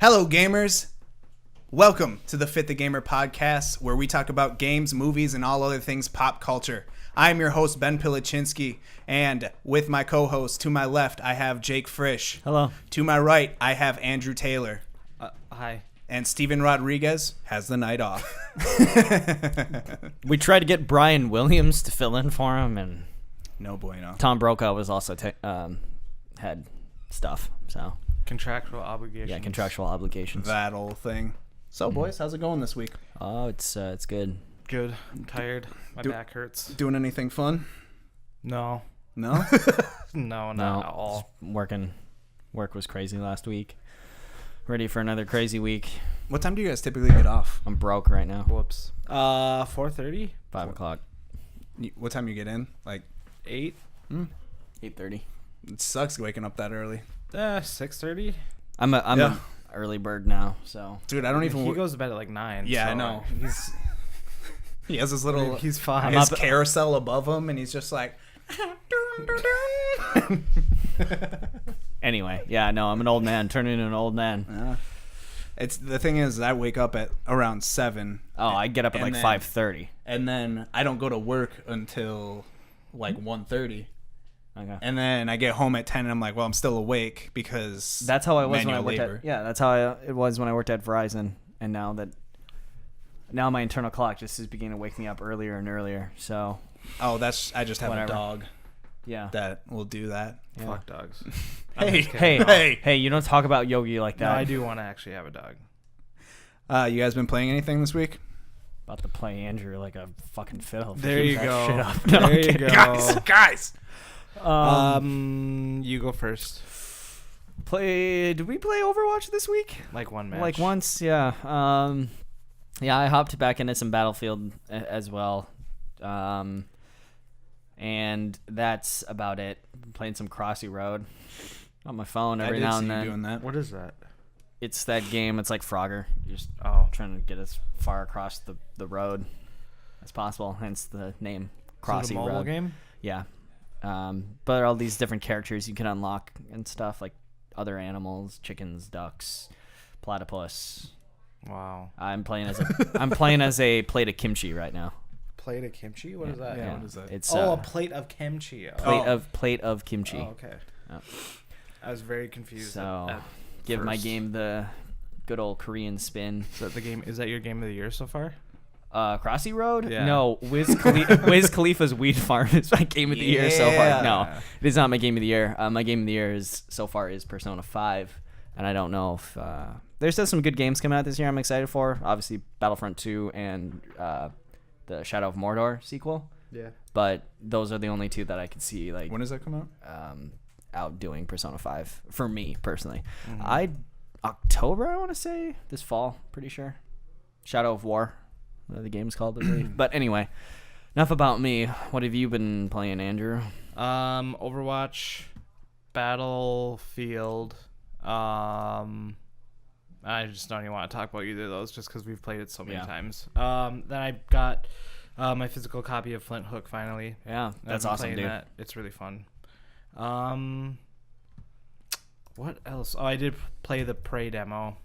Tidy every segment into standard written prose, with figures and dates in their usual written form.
Hello, gamers. Welcome to the Fit the Gamer podcast, where we talk about games, movies, and all other things pop culture. I'm your host, Ben Pilachinski, and with my co-host, to my left, I have Jake Frisch. Hello. To my right, I have Andrew Taylor. Hi. And Steven Rodriguez has the night off. We tried to get Brian Williams to fill in for him, and No bueno. Tom Brokaw was also had stuff, so Contractual obligations. yeah, contractual obligations. That old thing. So, boys, how's it going this week? Oh, it's good. Good. I'm tired. My back hurts. Doing anything fun? No. No? No, not No, at all. Work was crazy last week. Ready for another crazy week. What time do you guys typically get off? I'm broke right now. Whoops. 4:30? 5 o'clock. What time you get in? Like 8? 8:30. It sucks waking up that early. 6:30? I'm Yeah. a early bird now, so Dude, I don't even... He goes to bed at like 9. Yeah, so I know. He's He has his little... he's fine. his carousel above him, and he's just like... anyway, yeah, no, I'm an old man, turning into an old man. It's the thing is, I wake up at around 7. Oh, I get up at And like then- 5:30. And then I don't go to work until like 1:30. Okay. And then I get home at 10, and I'm like, well, I'm still awake because That's how I was when I manual worked labor. at. Yeah, that's how it was when I worked at Verizon, and now my internal clock just is beginning to wake me up earlier and earlier. So Oh, I just have Whatever. a dog yeah. that will do that. Yeah. Fuck dogs. Hey, Hey, you don't talk about Yogi like No, that. I do want to actually have a dog. You guys been playing anything this week? About to play Andrew like a fucking fiddle. There you Keep that go. shit up. There No, I'm you kidding. go. Guys. You go first. Did we play Overwatch this week? Like one match. Like once, yeah. Yeah, I hopped back into some Battlefield as well. And that's about it. Playing some Crossy Road on my phone every now and then. Doing that. What is that? It's that game. It's like Frogger. You're just trying to get as far across the road as possible. Hence the name Is it Crossy a mobile Road. game? Yeah. But all these different characters you can unlock and stuff, like other animals, chickens, ducks, platypus. Wow. I'm playing as a plate of kimchi right now. Plate of kimchi? What is that? Yeah. What is that? It's Oh, a plate of kimchi. plate of kimchi. Oh, okay. Oh. I was very confused. So at give my first. game the good old Korean spin. Is that your game of the year so far? Crossy Road? Yeah. No, Wiz Khalifa's Weed Farm is my game of the year so Yeah. far. No, it is not my game of the year. My game of the year so far is Persona 5, and I don't know if there's still some good games coming out this year. I'm excited for obviously Battlefront 2 and the Shadow of Mordor sequel. Yeah. But those are the only two that I could see like When does that come out? outdoing Persona 5 for me personally. Mm-hmm. October, I want to say, this fall, pretty sure. Shadow of War, the game's called, I believe. But anyway, enough about me. What have you been playing, Andrew? Overwatch, Battlefield. I just don't even want to talk about either of those just because we've played it so many Yeah. times. Then I got my physical copy of Flint Hook finally. Yeah, that's I've been awesome, playing dude. that. It's really fun. What else? Oh, I did play the Prey demo.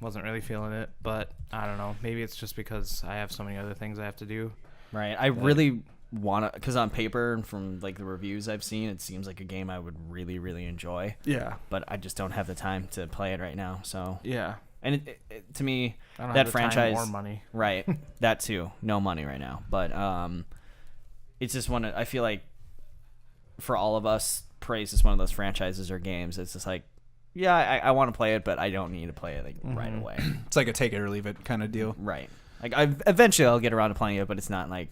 Wasn't really feeling it, but I don't know. Maybe it's just because I have so many other things I have to do. Right. I really want to, because on paper and from like the reviews I've seen, it seems like a game I would really, really enjoy. Yeah. But I just don't have the time to play it right now. So, Yeah. and it, to me, I don't that have the franchise, time or money. right? That too. No money right now, but it's just one. I feel like for all of us, Prey's is one of those franchises or games. It's just like, yeah, I want to play it, but I don't need to play it like right away. It's like a take it or leave it kind of deal. Right. Like eventually I'll get around to playing it, but it's not like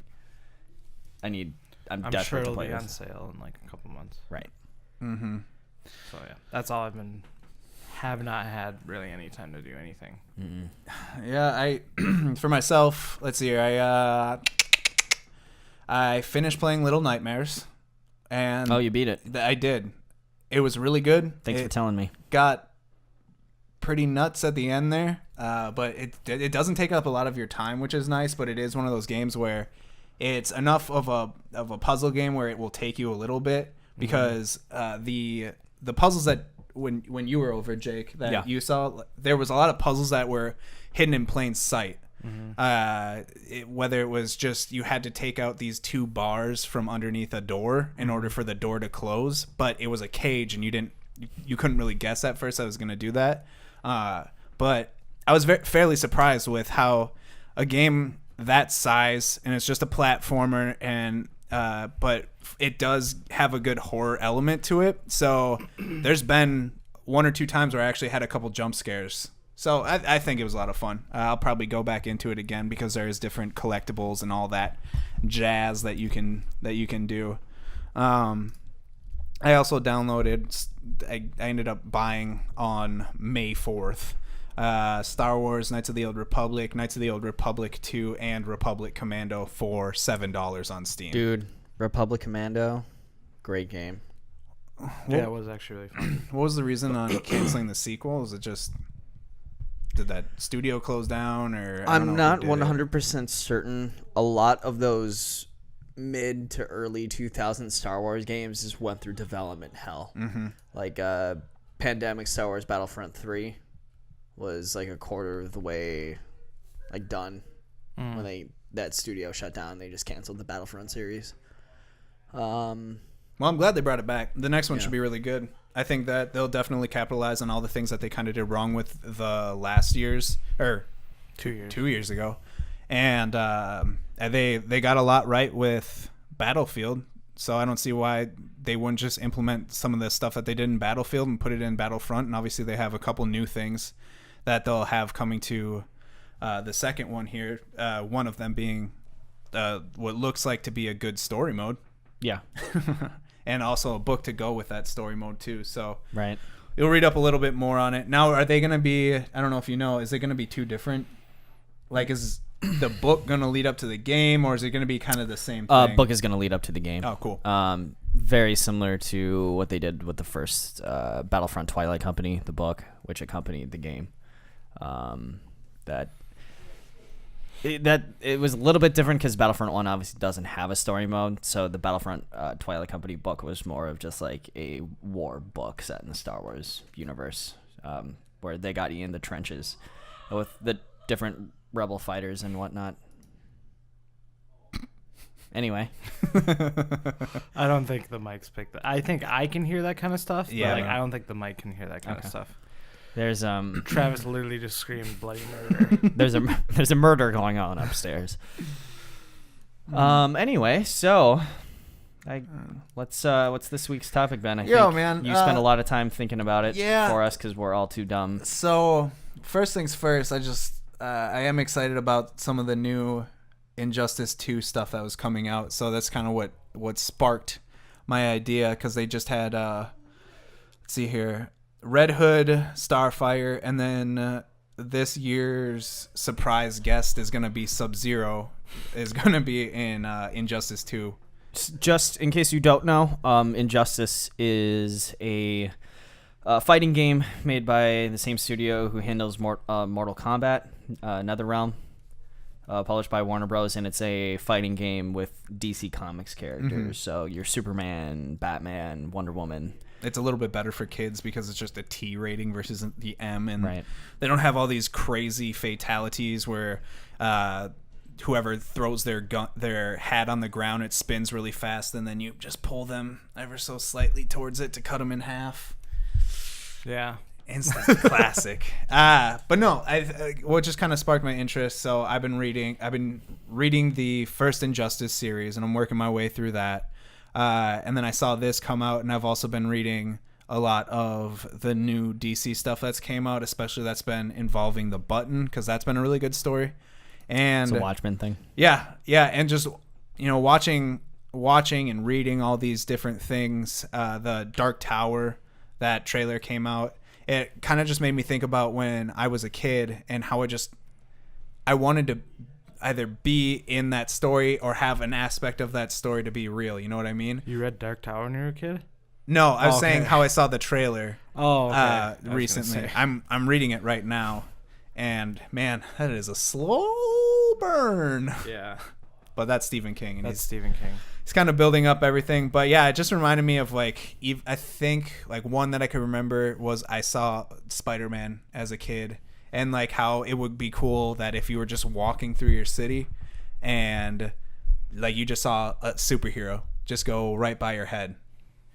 I'm I'm desperate sure to it'll play be on this. sale in like a couple months. Right. Mm-hmm. So yeah, that's all I've been have not had really any time to do anything. Yeah, I for myself, let's see here. I finished playing Little Nightmares, and Oh, you beat it. I did. It was really good. Thanks for telling me. Got pretty nuts at the end there, but it doesn't take up a lot of your time, which is nice. But it is one of those games where it's enough of a puzzle game where it will take you a little bit, because the puzzles that when you were over, Jake, that you saw, there was a lot of puzzles that were hidden in plain sight. Whether it was just you had to take out these 2 bars from underneath a door in order for the door to close, but it was a cage and you couldn't really guess at first I was going to do that. But I was fairly surprised with how a game that size, and it's just a platformer, and but it does have a good horror element to it. So there's been 1 or 2 times where I actually had a couple jump scares. So I think it was a lot of fun. I'll probably go back into it again because there is different collectibles and all that jazz that you can do. I also downloaded. I ended up buying on May 4th. Star Wars Knights of the Old Republic, Knights of the Old Republic 2, and Republic Commando for $7 on Steam. Dude, Republic Commando, great game. Yeah, it was actually really fun. What was the reason on canceling the sequel? Was it just, did that studio close down, or I'm not 100% certain. A lot of those mid to early 2000 Star Wars games just went through development hell. Like Pandemic Star Wars Battlefront 3 was like a quarter of the way done when that studio shut down. They just canceled the Battlefront series. Well, I'm glad they brought it back. The next one should be really good. I think that they'll definitely capitalize on all the things that they kind of did wrong with the last year's, or 2 years ago. And they got a lot right with Battlefield. So I don't see why they wouldn't just implement some of the stuff that they did in Battlefield and put it in Battlefront. And obviously they have a couple new things that they'll have coming to the second one here. One of them being what looks like to be a good story mode. Yeah. And also a book to go with that story mode too. So Right. you'll read up a little bit more on it. Now, are they going to be, I don't know if you know, is it going to be 2 different? Like, is the book going to lead up to the game, or is it going to be kind of the same thing? Book is going to lead up to the game. Oh, cool. Very similar to what they did with the first Battlefront Twilight Company, the book, which accompanied the game. It was a little bit different because Battlefront 1 obviously doesn't have a story mode, so the Battlefront Twilight Company book was more of just like a war book set in the Star Wars universe, where they got you in the trenches with the different rebel fighters and whatnot. Anyway. I don't think the mics pick that. I think I can hear that kind of stuff, Yeah, but no. I don't think the mic can hear that kind of stuff. There's Travis literally just screamed bloody murder. there's a murder going on upstairs. Anyway, so what's this week's topic, Ben? I think man, you spent a lot of time thinking about it yeah. for us because we're all too dumb. So, first things first, I am excited about some of the new Injustice 2 stuff that was coming out. So that's kind of what sparked my idea, because they just had let's see here, Red Hood, Starfire, and then this year's surprise guest is going to be Sub-Zero, is going to be in Injustice 2. Just in case you don't know, Injustice is a fighting game made by the same studio who handles Mortal Kombat, NetherRealm, published by Warner Bros. And it's a fighting game with DC Comics characters. So your Superman, Batman, Wonder Woman. It's a little bit better for kids because it's just a T rating versus the M, and Right. they don't have all these crazy fatalities where whoever throws their hat on the ground, it spins really fast, and then you just pull them ever so slightly towards it to cut them in half. Yeah. Instant classic. But no, what just kind of sparked my interest. So I've been reading the first Injustice series, and I'm working my way through that. And then I saw this come out, and I've also been reading a lot of the new DC stuff that's came out, especially that's been involving the Button, because that's been a really good story. And It's a Watchmen thing. yeah, and just watching and reading all these different things. The Dark Tower, that trailer came out. it kind of just made me think about when I was a kid and how I wanted to either be in that story or have an aspect of that story to be real. You know what I mean? You read Dark Tower when you were a kid? No, I was Okay. saying how I saw the trailer Oh, okay. I was gonna recently. say. I'm reading it right now, and man, that is a slow burn. Yeah, But that's Stephen King, and that's Stephen King. he's kind of building up everything. But yeah, it just reminded me of like I think like one that I could remember was I saw Spider-Man as a kid, and like how it would be cool that if you were just walking through your city, and like you just saw a superhero just go right by your head.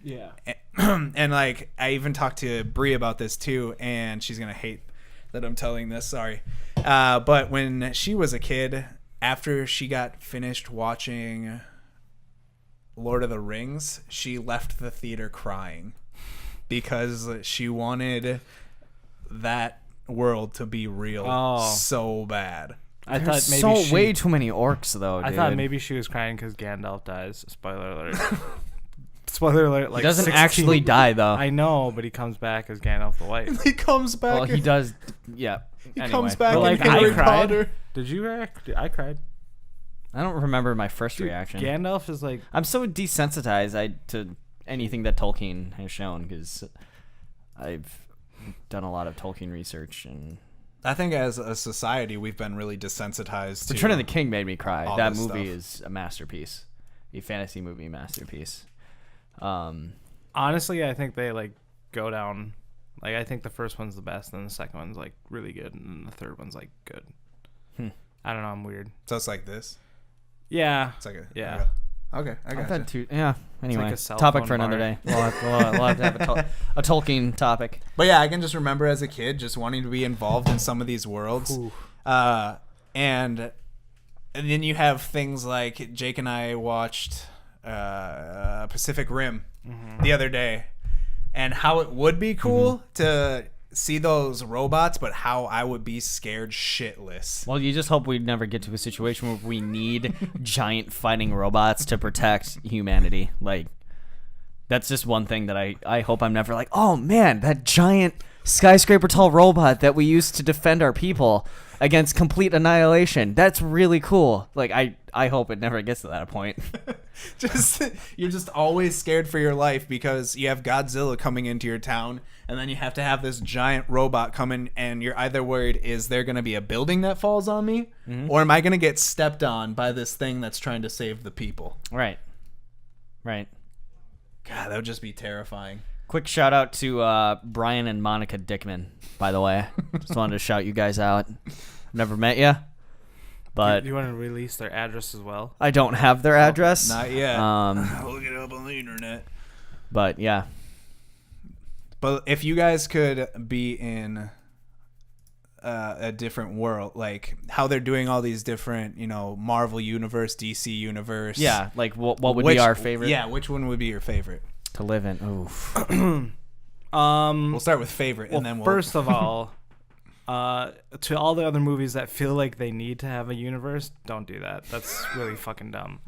Yeah. And like I even talked to Brie about this too, and she's gonna hate that I'm telling this. Sorry, but when she was a kid, after she got finished watching Lord of the Rings, she left the theater crying because she wanted that world to be real so bad. I There's thought maybe way too many orcs though. I dude. thought maybe she was crying because Gandalf dies. Spoiler alert. Spoiler alert. Like he doesn't 16 actually die though. I know, but he comes back as Gandalf the White. He comes back. Well, he does. Yeah. He anyway. comes back But, in like, I Harry cried. Potter. Did you react? I cried. I don't remember my first Dude, reaction. Gandalf is like I'm so desensitized to anything that Tolkien has shown because I've done a lot of Tolkien research, and I think as a society we've been really desensitized to Return of the King made me cry. all That this movie stuff. is a masterpiece, a fantasy movie masterpiece. honestly, I think they like go down. Like I think the first one's the best, and the second one's like really good, and then the third one's like good. I don't know. I'm weird. So it's like this. Yeah. It's like a Yeah. Okay, I I've got had two. Yeah. Anyway, like a cell topic phone for another bar. day. We'll have to have a Tolkien topic. But yeah, I can just remember as a kid just wanting to be involved in some of these worlds. Ooh. And then you have things like Jake and I watched Pacific Rim the other day, and how it would be cool to see those robots, but how I would be scared shitless. Well, you just hope we never get to a situation where we need giant fighting robots to protect humanity. Like, that's just one thing that I hope I'm never like, oh man, that giant skyscraper tall robot that we used to defend our people against complete annihilation. That's really cool. Like, I hope it never gets to that point. You're just always scared for your life because you have Godzilla coming into your town, and then you have to have this giant robot come in, and you're either worried, is there going to be a building that falls on me, or am I going to get stepped on by this thing that's trying to save the people? Right. God, that would just be terrifying. Quick shout out to Brian and Monica Dickman, by the way. Just wanted to shout you guys out. Never met you, but You want to release their address as well? I don't have their address. Not yet. Um, Look it up on the internet. but yeah, But if you guys could be in a different world, like how they're doing all these different, Marvel Universe, DC Universe. yeah. Like, what would be our favorite? Yeah, which one would be your favorite? To live in. Oof. We'll start with favorite, Well, and then we'll. first of all, to all the other movies that feel like they need to have a universe, don't do that. That's really fucking dumb.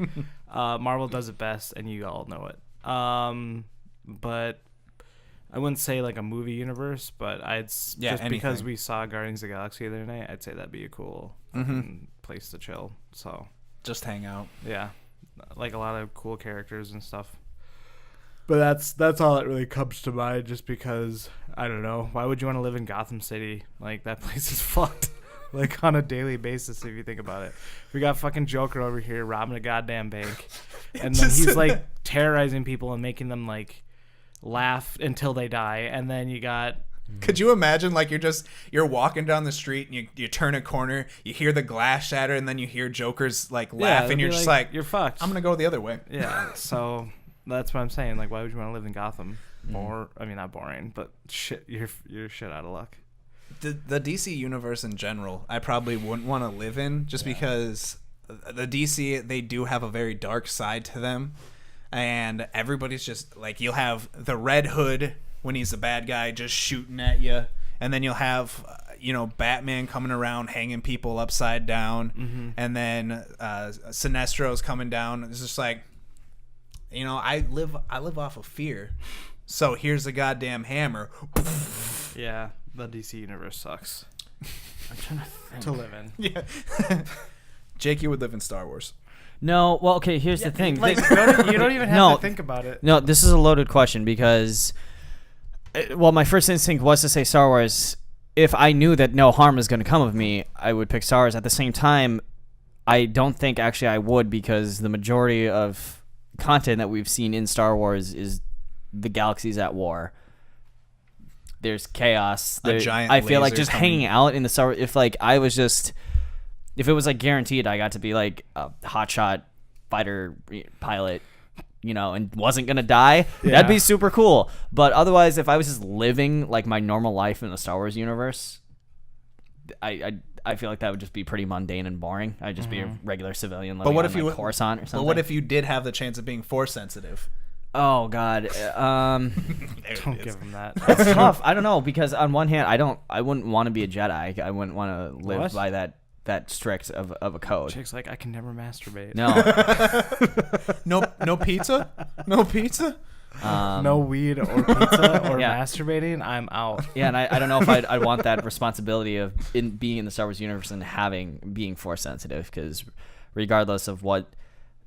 Marvel does it best, and you all know it. But I wouldn't say like a movie universe, but just anything. because we saw Guardians of the Galaxy the other night, I'd say that'd be a cool fucking place to chill. So just hang out. yeah, like a lot of cool characters and stuff. But that's all that really comes to mind, just because I don't know. Why would you want to live in Gotham City? Like, that place is fucked. Like, on a daily basis, if you think about it. We got fucking Joker over here robbing a goddamn bank, and then he's like terrorizing people and making them like laugh until they die. And then you got Could you imagine, like, you're walking down the street and you turn a corner, you hear the glass shatter, and then you hear Joker's like laugh, and you're just like, you're fucked. I'm gonna go the other way. Yeah, so that's what I'm saying. Like, why would you want to live in Gotham? Or I mean, not boring, but shit, you're shit out of luck. The DC universe in general, I probably wouldn't want to live in, just because the DC, they do have a very dark side to them, and everybody's just like, you'll have the Red Hood when he's a bad guy just shooting at you, and then you'll have Batman coming around hanging people upside down, and then Sinestro's coming down. It's just like, I live off of fear, so here's a goddamn hammer. Yeah, the DC universe sucks. I'm trying to think. To live in. Yeah. Jake, you would live in Star Wars. No, well, okay, here's the thing. Like, you don't even have No. to think about it. No, this is a loaded question because, well, my first instinct was to say Star Wars. If I knew that no harm was going to come of me, I would pick Star Wars. At the same time, I don't think actually I would, because the majority of content that we've seen in Star Wars is the galaxy's at war. There's chaos. Giant I feel like laser just coming. hanging out in the Star Wars, if it was like guaranteed I got to be like a hotshot fighter pilot, and wasn't gonna die, that'd be super cool. But otherwise, if I was just living like my normal life in the Star Wars universe, I feel like that would just be pretty mundane and boring. I'd just be a regular civilian living what on if you like Coruscant or something. But what if you did have the chance of being force sensitive? Oh God, Don't give him that. it's tough. I don't know, because on one hand, I wouldn't want to be a Jedi. I wouldn't want to live What? by that strict of a code. Chick's like, I can never masturbate. No, No pizza? No pizza? No weed or pizza or Yeah. masturbating. I'm out. yeah, and I don't know if I'd want that responsibility of being in the Star Wars universe and being force sensitive, because regardless of what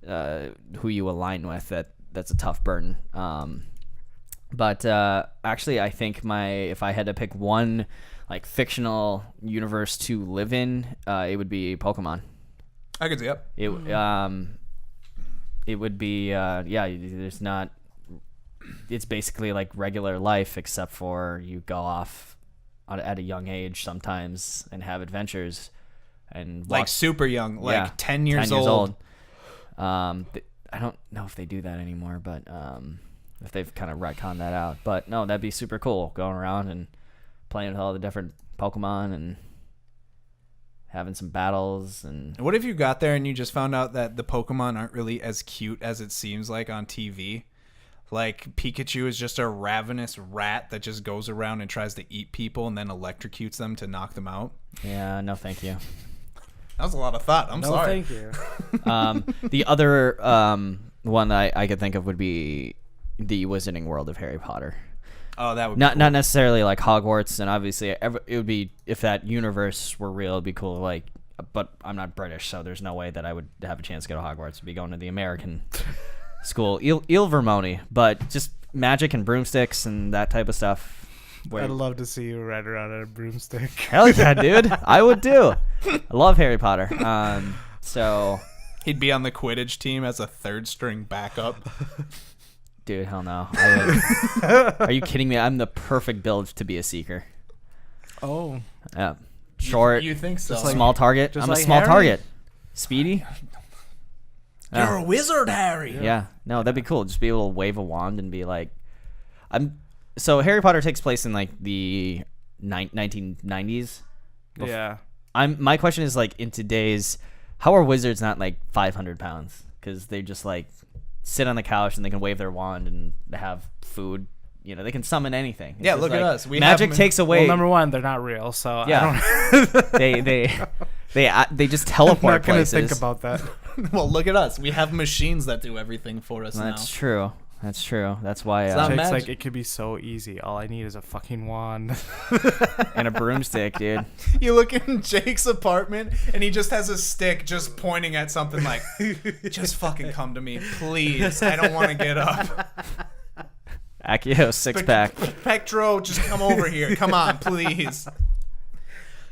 who you align with, that's a tough burden. But actually, I think if I had to pick one like fictional universe to live in, it would be Pokemon. I could see it. It would be there's not. It's basically like regular life, except for you go off at a young age sometimes and have adventures and Like walk, super young, like yeah, 10 years 10 old. I don't know if they do that anymore, but if they've kind of retconned that out. But no, that'd be super cool, going around and playing with all the different Pokemon and having some battles. And What if you got there and you just found out that the Pokemon aren't really as cute as it seems like on TV? Like Pikachu is just a ravenous rat that just goes around and tries to eat people and then electrocutes them to knock them out. yeah, no thank you. That was a lot of thought. I'm No, sorry. thank you. The other one that I could think of would be the Wizarding World of Harry Potter. Oh, that would Not be not necessarily like Hogwarts, and obviously it would be, if that universe were real, it'd be cool. Like, but I'm not British, so there's no way that I would have a chance to go to Hogwarts. I'd be going to the American school, Ilvermorny, but just magic and broomsticks and that type of stuff. I'd love to see you ride around on a broomstick. Hell yeah, dude! I would too. I love Harry Potter. So, He'd be on the Quidditch team as a third string backup. dude, hell no. Are you kidding me? I'm the perfect build to be a seeker. Oh. Yeah, short, You think so? small target. just I'm like a small Harry? target. Speedy. You're a wizard, Harry. Yeah, no, that'd be cool. Just be able to wave a wand and be like, So Harry Potter takes place in like the 1990s. Yeah. My question is, like, in today's, how are wizards not like 500 pounds? Because they just like sit on the couch and they can wave their wand and have food. They can summon anything. It's Yeah, just look at like, us. We magic have- takes away. Well, number one, they're not real, so Yeah. I don't. they just I'm teleport not gonna places. think about that. Well, look at us. We have machines that do everything for us That's now. true. That's true. That's why. not Jake's magic. like, it could be so easy. All I need is a fucking wand. And a broomstick, dude. You look in Jake's apartment and he just has a stick just pointing at something like, just fucking come to me, please. I don't want to get up. Accio six pack. Spectro, just come over here. Come on, please.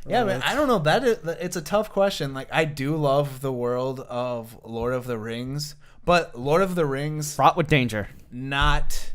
Yeah, man, I don't know. It's a tough question. Like, I do love the world of Lord of the Rings, but Lord of the Rings, Fraught with danger. not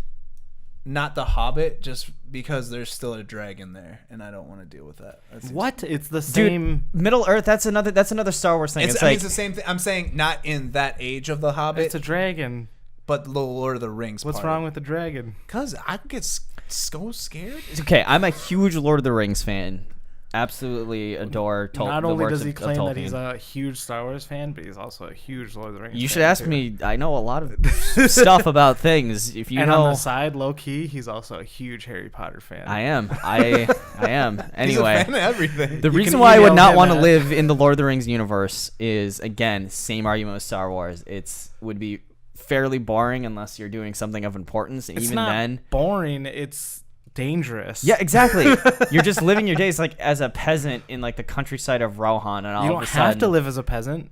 the Hobbit, just because there's still a dragon there, and I don't want to deal with that. That's What? It's the Dude, same. Middle Earth. That's another Star Wars thing. It's, I mean, it's the same thing. I'm saying not in that age of the Hobbit, It's a dragon. but the Lord of the Rings. What's wrong with the dragon? Because I could get so scared. okay. I'm a huge Lord of the Rings fan. Absolutely adore Tolkien. Not only does he claim that Tolkien. he's a huge Star Wars fan, but he's also a huge Lord of the Rings fan. You should ask too. me. I know a lot of stuff about things. If you And know, on the side, low key, he's also a huge Harry Potter fan. I am. I am. He's a Anyway, fan of everything. the You reason can why I would email not him want to at- live in the Lord of the Rings universe is, again, same argument with Star Wars. Would be fairly boring unless you're doing something of importance, and It's even not then, boring. It's dangerous. Yeah, exactly. You're just living your days like as a peasant in like the countryside of Rohan, and all You of don't a sudden, have to live as a peasant.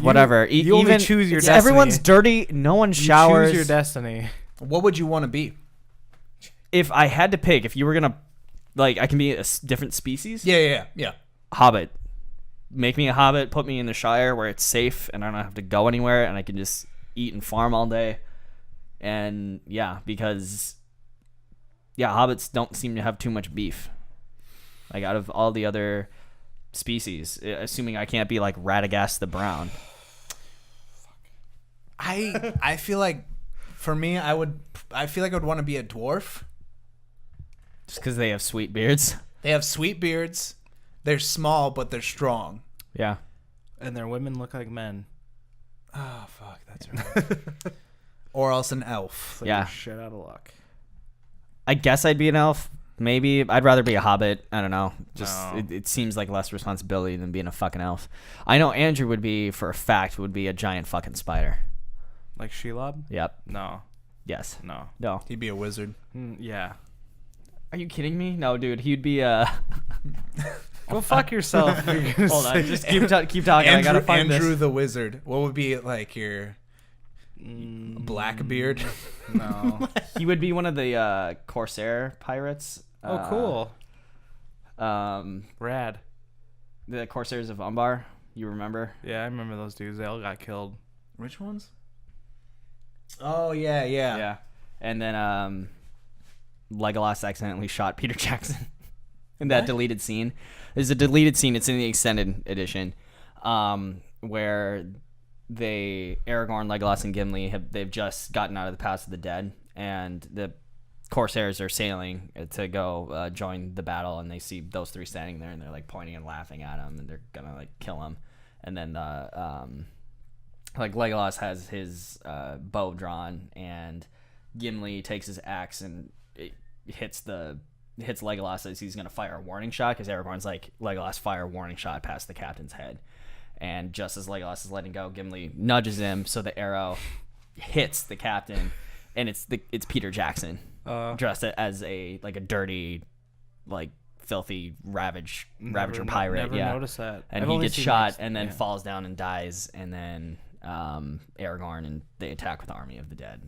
whatever. You only choose your destiny. Everyone's dirty. No one You showers. choose your destiny. What would you want to be? If I had to pick, if you were gonna, like, I can be a different species. Yeah. Hobbit. Make me a hobbit. Put me in the Shire where it's safe and I don't have to go anywhere, and I can just eat and farm all day. And yeah, because hobbits don't seem to have too much beef. Like out of all the other species, assuming I can't be like Radagast the Brown. I feel like for me, I feel like I would want to be a dwarf. Just because they have sweet beards. They have sweet beards. They're small, but they're strong. Yeah. And their women look like men. Oh, fuck. That's right. Or else an elf. It's like Yeah. you're shit out of luck. I guess I'd be an elf. Maybe. I'd rather be a hobbit. I don't know. Just No. it seems like less responsibility than being a fucking elf. I know Andrew would be, for a fact, would be a giant fucking spider. Like Shelob? Yep. No. Yes. No. No. He'd be a wizard. Yeah. Are you kidding me? No, dude. He'd be Go fuck yourself. Hold on. Just keep talking. I gotta find Andrew this. the wizard. What would be like your Blackbeard? No. He would be one of the Corsair pirates. Oh, cool. Um, Rad. the Corsairs of Umbar. You remember? Yeah, I remember those dudes. They all got killed. Which ones? Oh, yeah. Yeah. And then Legolas accidentally shot Peter Jackson in that deleted scene. There's a deleted scene. It's in the extended edition, where Aragorn, Legolas, and Gimli they've just gotten out of the Pass of the Dead, and the Corsairs are sailing to go join the battle, and they see those three standing there, and they're like pointing and laughing at him, and they're gonna like kill him, and then like Legolas has his bow drawn, and Gimli takes his axe and it hits Legolas as he's gonna fire a warning shot, because Aragorn's like, Legolas, fire a warning shot past the captain's head. And just as Legolas is letting go, Gimli nudges him, so the arrow hits the captain, and it's Peter Jackson dressed as a dirty, like filthy ravager pirate. Never yeah, noticed that. and he gets shot and then falls down and dies, and then Aragorn and they attack with the army of the dead.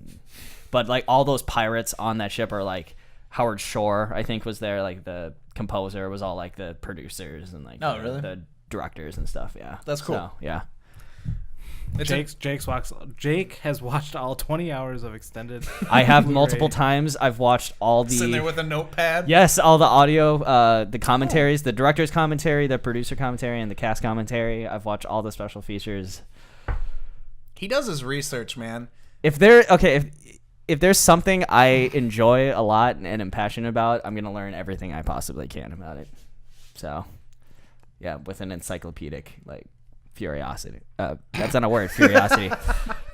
But like all those pirates on that ship are like Howard Shore, I think, was there. Like the composer was all like the producers and like the directors and stuff. Yeah, That's cool. So, yeah. Jake has watched all 20 hours of extended. I have Blu-ray. multiple times. I've watched all Sitting there the with a notepad. yes, all the audio, the commentaries, the director's commentary, the producer commentary, and the cast commentary. I've watched all the special features. He does his research, man. If there's something I enjoy a lot and am passionate about, I'm gonna learn everything I possibly can about it. So, yeah, with an encyclopedic like curiosity. That's not a word. Curiosity.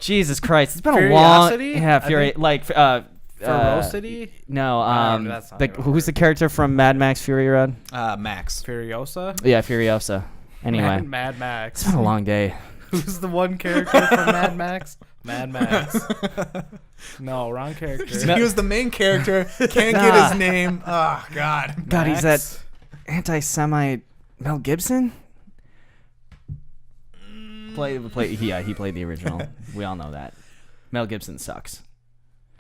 Jesus Christ, it's been Curiosity? a long. Ferocity? No. that's not even a Who's the character from Mad Max Fury Road? Max. Furiosa? Yeah, Furiosa. Anyway, Mad Max. it's been a long day. Who's the one character from Mad Max? Mad Max. No, wrong character. He was the main character. Can't get his name. Oh, God. God, he's that Max? anti-Semite Mel Gibson. He played the original. We all know that. Mel Gibson sucks.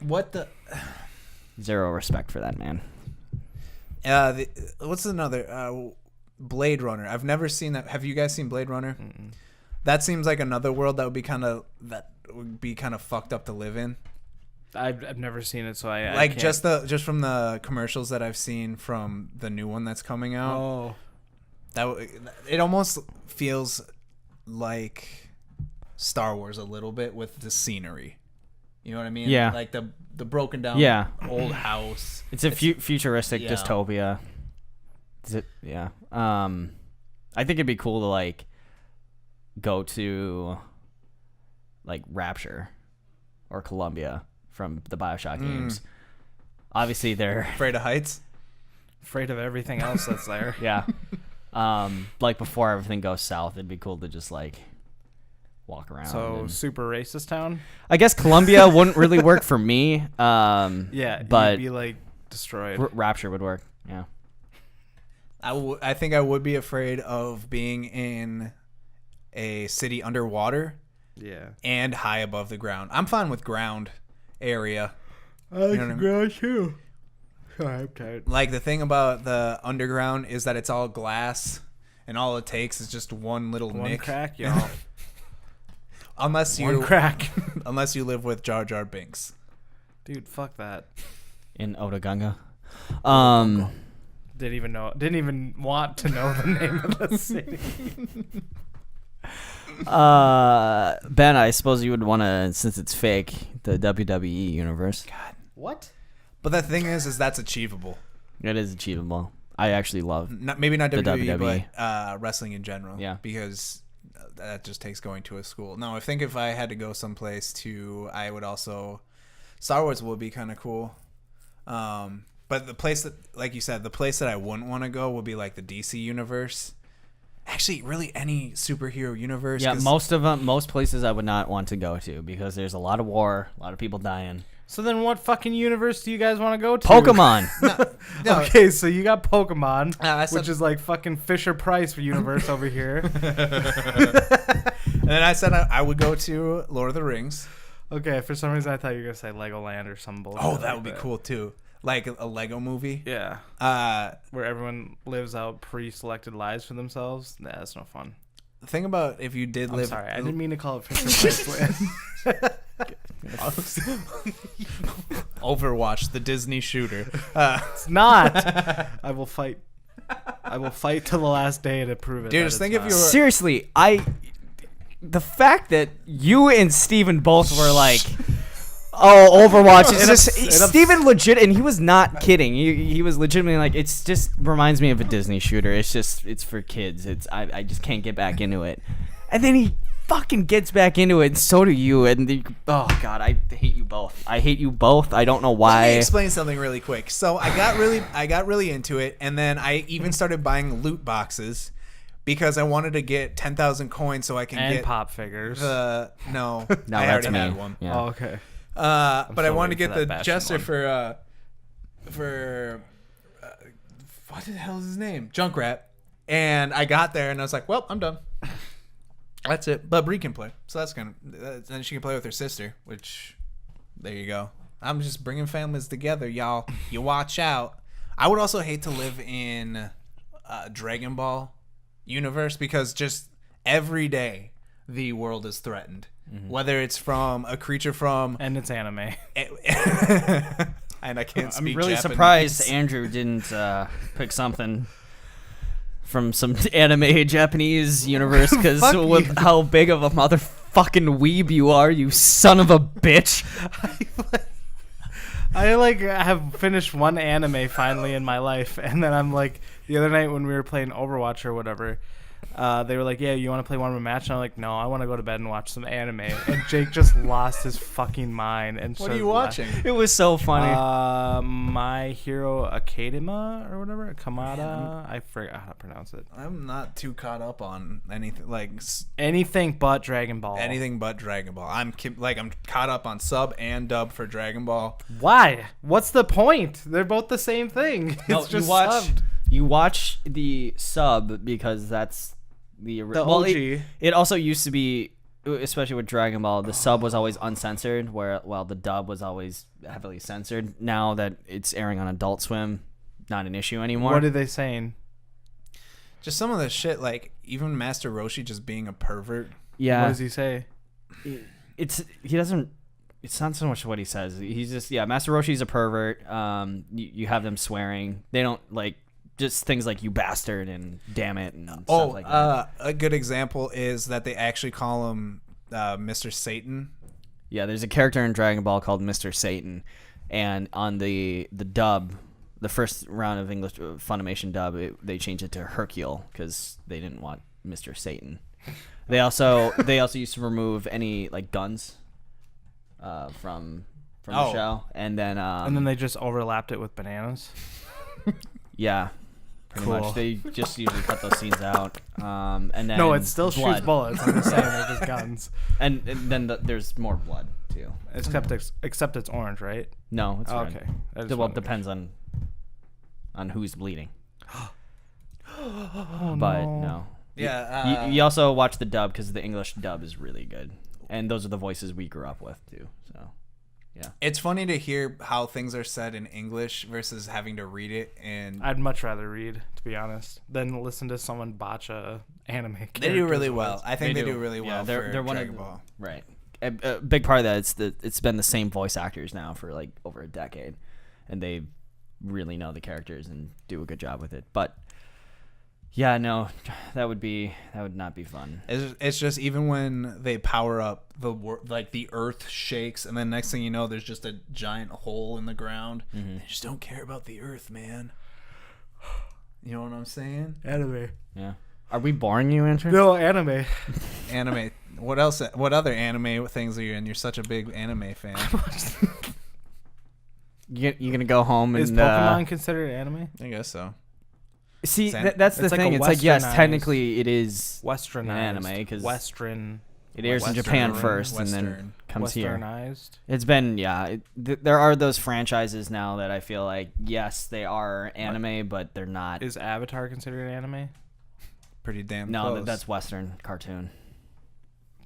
What the... Zero respect for that man. What's another... Blade Runner. I've never seen that. Have you guys seen Blade Runner? Mm-mm. That seems like another world that would be kind of fucked up to live in. I've never seen it, so I like can't. just from the commercials that I've seen from the new one that's coming out. Oh, It almost feels like Star Wars a little bit with the scenery. You know what I mean? Yeah. Like the broken down old house. It's a futuristic yeah. dystopia. Is it? Yeah. I think it'd be cool to like go to like Rapture or Columbia from the BioShock games. Obviously, they're Afraid of heights. afraid of everything else that's there. yeah. Like before everything goes south, it'd be cool to just like walk around. So and- super racist town. I guess Columbia wouldn't really work for me. Yeah, but you'd be like destroyed. Rapture would work. Yeah. I think I would be afraid of being in a city underwater Yeah. and high above the ground. I'm fine with ground area. I like know what I the mean? ground too. Sorry, I'm tired. Like, the thing about the underground is that it's all glass, and all it takes is just one little One nick. crack, y'all. Unless One you crack. unless you live with Jar Jar Binks. Dude, fuck that. In Otagunga. Didn't even want to know the name of the city. Ben, I suppose you would want to, since it's fake, the WWE universe. God. What? But the thing is that's achievable. It is achievable. I actually love. Maybe not The WWE, WWE. but wrestling in general. Yeah. Because that just takes going to a school. No, I think if I had to go someplace I would also... Star Wars would be kind of cool. But the place that, like you said, the place that I wouldn't want to go would be like the DC universe. Actually, really any superhero universe. Yeah, 'cause- most places I would not want to go to because there's a lot of war, a lot of people dying. So then what fucking universe do you guys want to go to? Pokemon. No, Okay, so you got Pokemon, I said- which is like fucking Fisher Price for universe over here. And then I said I would go to Lord of the Rings. Okay, for some reason I thought you were going to say Legoland or some bullshit. Oh, that like would be cool too. Like a Lego movie. Yeah. Uh, Where everyone lives out pre-selected lives for themselves. Nah, that's no fun. the thing about if you did I'm live... sorry, I didn't mean to call it Fisher Price. Overwatch, the Disney shooter. It's not. I will fight. I will fight till the last day to prove it. Dude, that just it's think if not. you were... Seriously, the fact that you and Steven both were like, oh, Overwatch. It's just Steven legit, and he was not kidding. He was legitimately like, it's just reminds me of a Disney shooter. It's for kids. I just can't get back into it. And then he fucking gets back into it, and so do you. And oh god, I hate you both. I hate you both. I don't know Let me why. explain something really quick. So I got really into it, and then I even started buying loot boxes because I wanted to get 10,000 coins so I can and get pop figures. no, No, I that's already me. had one. Yeah. Oh, okay. But I still wanted to waiting get for the that Bastion Jester one. for what the hell is his name? Junkrat. And I got there and I was like, well, I'm done. That's it. But Bree can play, so that's kind of. Then she can play with her sister, which there you go. I'm just bringing families together, y'all. You watch out. I would also hate to live in Dragon Ball universe because just every day the world is threatened. Whether it's from a creature from And it's anime. and I can't speak I'm really Japanese. surprised Andrew didn't pick something from some anime Japanese universe because Fuck with you. how big of a motherfucking weeb you are, you son of a bitch. I have finished one anime finally in my life, and then I'm like, the other night when we were playing Overwatch or whatever, they were like, yeah, you want to play one more match? And I'm like, no, I want to go to bed and watch some anime. And Jake just lost his fucking mind. And What are you started watching? It was so funny. My Hero Academia or whatever, Kamada. I forgot how to pronounce it. I'm not too caught up on anything like Anything but Dragon Ball. anything but Dragon Ball. I'm caught up on sub and dub for Dragon Ball. Why? What's the point? They're both the same thing. No, It's just you watch the sub because that's the OG. It also used to be, especially with Dragon Ball, the sub was always uncensored, while the dub was always heavily censored. Now that it's airing on Adult Swim, not an issue anymore. What are they saying? Just some of the shit, like even Master Roshi just being a pervert. Yeah, What does he say? it's not so much what he says. He's just Master Roshi's a pervert. You have them swearing. They don't like just things like you bastard and damn it and stuff like that. A good example is that they actually call him Mr. Satan. Yeah, there's a character in Dragon Ball called Mr. Satan, and on the dub, the first round of English Funimation dub, they changed it to Hercule because they didn't want Mr. Satan. They also used to remove any like guns from the show, and then And then they just overlapped it with bananas. yeah, Pretty Cool. much, they just usually cut those scenes out. And then No, it still blood. shoots bullets. I'm just saying they're just guns. And then there's more blood too. Except it's orange, right? No, it's red. Okay. I just Well, it wanted to- depends on who's bleeding. Oh, But no. no. Yeah. You also watch the dub because the English dub is really good, and those are the voices we grew up with too. So, yeah. It's funny to hear how things are said in English versus having to read it. And I'd much rather read, to be honest, than listen to someone botch a anime. they do really character's well. voice. I think they do really well. They're for one Dragon of Ball. right. A big part of that it's been the same voice actors now for like over a decade, and they really know the characters and do a good job with it. But yeah, no, that would not be fun. It's just even when they power up, like the earth shakes, and then next thing you know, there's just a giant hole in the ground. They just don't care about the earth, man. You know what I'm saying? Anime. Yeah. Are we boring you, Andrew? No, anime. Anime. What else? What other anime things are you in? You're such a big anime fan. You gonna go home and Is Pokemon considered anime? I guess so. see? It's That's the it's like thing. a It's like yes, westernized- technically it is Westernized. anime, 'cause Western. it airs in Western, Japan first and then Western. comes here. Westernized. It's been there are those franchises now that I feel like yes they are anime but they're not. Is Avatar considered anime? Pretty damn No, close. that's Western cartoon.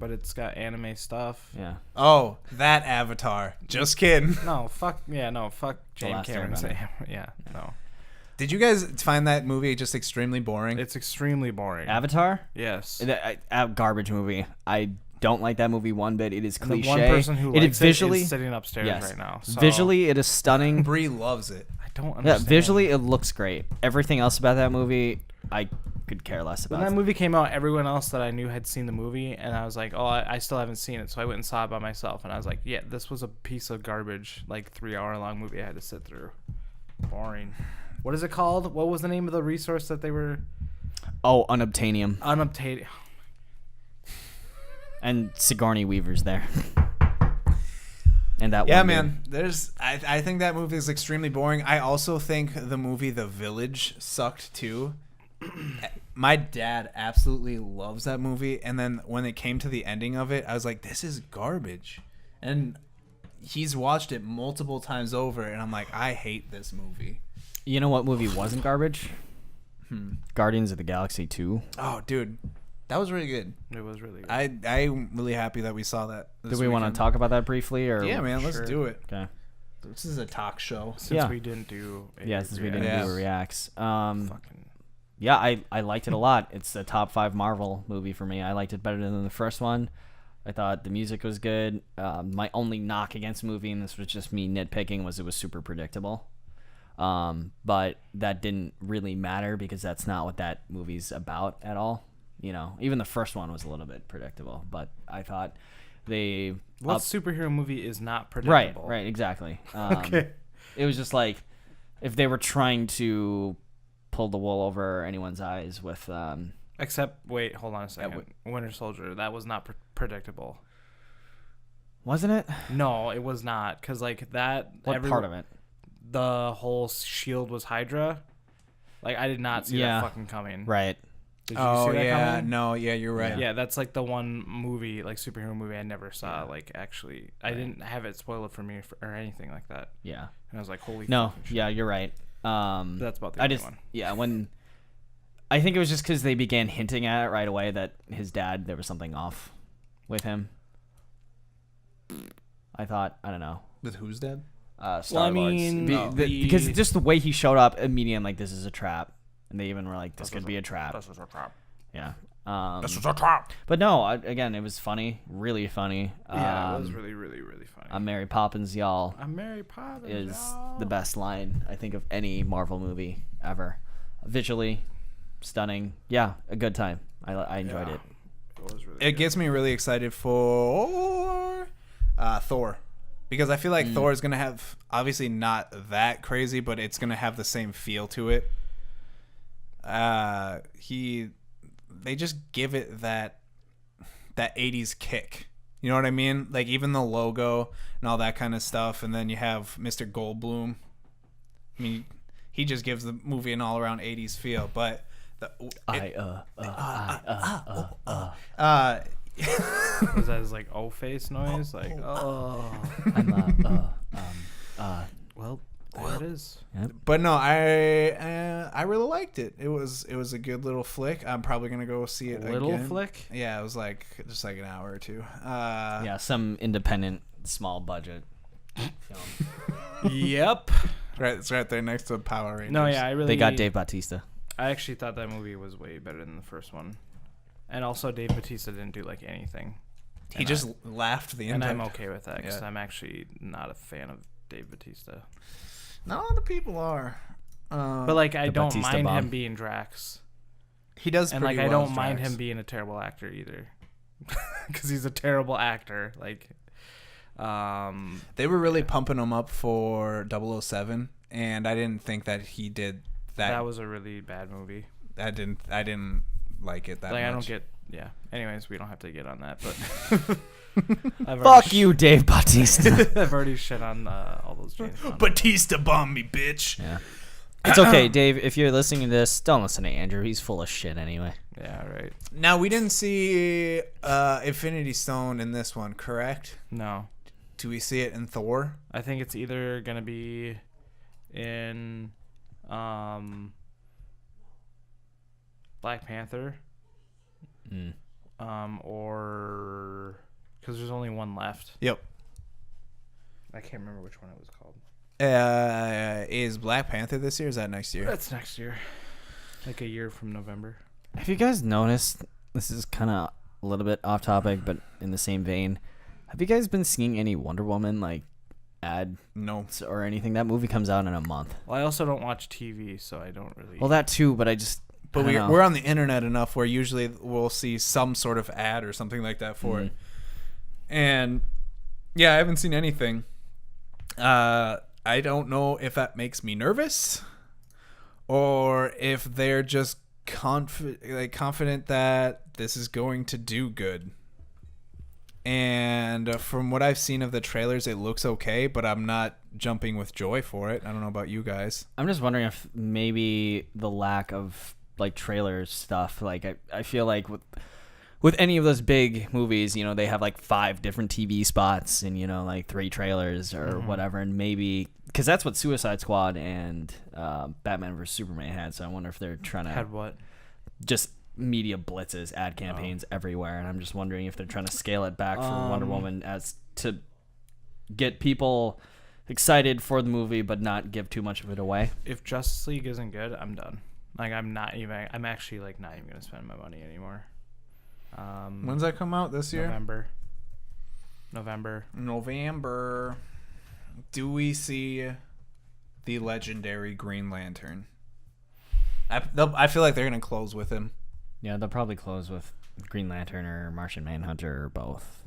But it's got anime stuff. Yeah. Oh, that Avatar. Just kidding. No, fuck. Yeah, no, fuck James Last Cameron. Airbender. Yeah, no. Did you guys find that movie just extremely boring? It's extremely boring. Avatar? Yes. Garbage movie. I don't like that movie one bit. It is And cliche. the one person who it likes is visually it is sitting upstairs yes. right now. So Visually it is stunning. Bree loves it. I don't Yeah, understand. visually it looks great. Everything else about that movie I could care less When about. that movie came out, everyone else that I knew had seen the movie, and I was like, "Oh, I still haven't seen it." So I went and saw it by myself, and I was like, "Yeah, this was a piece of garbage, like 3 hour long movie I had to sit through. Boring." What is it called? What was the name of the resource that they were Oh, Unobtainium. unobtainium? And Sigourney Weaver's there. And that Yeah, one man. I think that movie is extremely boring. I also think the movie The Village sucked too. My dad absolutely loves that movie, and then when it came to the ending of it, I was like, "This is garbage," and he's watched it multiple times over, and I'm like, "I hate this movie." You know what movie wasn't garbage? Guardians of the Galaxy 2. Oh, dude, that was really good. It was really good. I'm really happy that we saw that. Do we want to talk about that briefly? Or Yeah, man, let's Sure. do it. Okay. This is a talk show. Since yeah. we didn't do a Yeah, since we didn't Yeah. do a reacts. fucking Yeah, I liked it a lot. It's a top 5 Marvel movie for me. I liked it better than the first one. I thought the music was good. My only knock against the movie, and this was just me nitpicking, was it was super predictable. But that didn't really matter because that's not what that movie's about at all. You know, even the first one was a little bit predictable, but I thought they what superhero movie is not predictable? right, exactly. Okay. It was just like if they were trying to pull the wool over anyone's eyes with Except, wait, hold on a second. Winter Soldier, that was not predictable. wasn't it? No, it was not, because like that. What part of it? The whole shield was Hydra. Like I did not see Yeah. that fucking coming. Right. Did you Oh see that yeah, coming? no, yeah, you're right. Yeah, that's like the one movie, like superhero movie I never saw. Like actually, I didn't have it spoiled for me or anything like that. Yeah. And I was like, holy. No. fucking shit. Yeah, you're right. That's about the I only just one. yeah when I think it was just because they began hinting at it right away that his dad there was something off with him. I thought I don't know. With who's dead? Star Lord's. mean, because just the way he showed up immediately, I'm like, this is a trap, and they even were like, this could be a trap. This was a trap. Yeah. This was a trap. But no, again, it was funny, really funny. Yeah, it was really, really, really funny. I'm Mary Poppins, y'all, I'm Mary Poppins. is y'all. the best line I think of any Marvel movie ever. Visually stunning. Yeah, a good time. I enjoyed it. It was really It good. gets me really excited for Thor, because I feel like Thor is gonna have, obviously not that crazy, but it's gonna have the same feel to it. They just give it that 80s kick. You know what I mean? Like even the logo and all that kind of stuff, and then you have Mr. Goldblum. I mean, he just gives the movie an all around 80s feel. But Was that his like face noise? Like well, there it is. Yep. But no, I really liked it. It was a good little flick. I'm probably gonna go see it Little again. flick? Yeah, it was like just like an hour or two. Yeah, some independent, small budget film. Yep. Right, it's right there next to Power Rangers. No, yeah, I really. They got Dave Bautista. I actually thought that movie was way better than the first one, and also Dave Bautista didn't do like anything. He just laughed the And entire. I'm okay with that because Yeah. I'm actually not a fan of Dave Bautista. Not a lot of people are. But like, I The don't Bautista mind bomb. him being Drax, he does, and pretty like I well don't as mind Drax. him being a terrible actor either, because he's a terrible actor. Like, They were really pumping him up for 007, and I didn't think that he did that. that was a really bad movie. I didn't like it that Like, much. I don't get. Yeah. Anyways, we don't have to get on that, but I've Fuck already you, Dave Bautista. I've already shit on all those James Bond. Batista bombed me, bitch. Yeah. It's okay, Dave. If you're listening to this, don't listen to Andrew. He's full of shit anyway. Yeah, right. Now we didn't see Infinity Stone in this one, correct? No, Do we see it in Thor? I think it's either gonna be in Black Panther, Mm. or because there's only one left. Yep. I can't remember which one it was called. Is Black Panther this year? Or is that next year? That's next year, like a year from November. Have you guys noticed? This is kind of a little bit off topic, but in the same vein. Have you guys been seeing any Wonder Woman like ads No. or anything? That movie comes out in a month. Well, I also don't watch TV, so I don't really. Well, that too, but I But don't know. we're on the internet enough where usually we'll see some sort of ad or something like that for it. And yeah, I haven't seen anything. I don't know if that makes me nervous or if they're just confident that this is going to do good. And from what I've seen of the trailers, it looks okay, but I'm not jumping with joy for it. I don't know about you guys. I'm just wondering if maybe the lack of like trailers stuff, like I feel like with any of those big movies, you know, they have like 5 different TV spots and, you know, like 3 trailers or whatever. And maybe because that's what Suicide Squad and Batman vs. Superman had. So I wonder if they're trying to had what? just media blitzes, ad campaigns everywhere. And I'm just wondering if they're trying to scale it back for Wonder Woman as to get people excited for the movie, but not give too much of it away. If Justice League isn't good, I'm done. Like, I'm actually like not even gonna spend my money anymore. When's that come out this year? November. Do we see the legendary Green Lantern? I feel like they're going to close with him. Yeah, they'll probably close with Green Lantern or Martian Manhunter or both.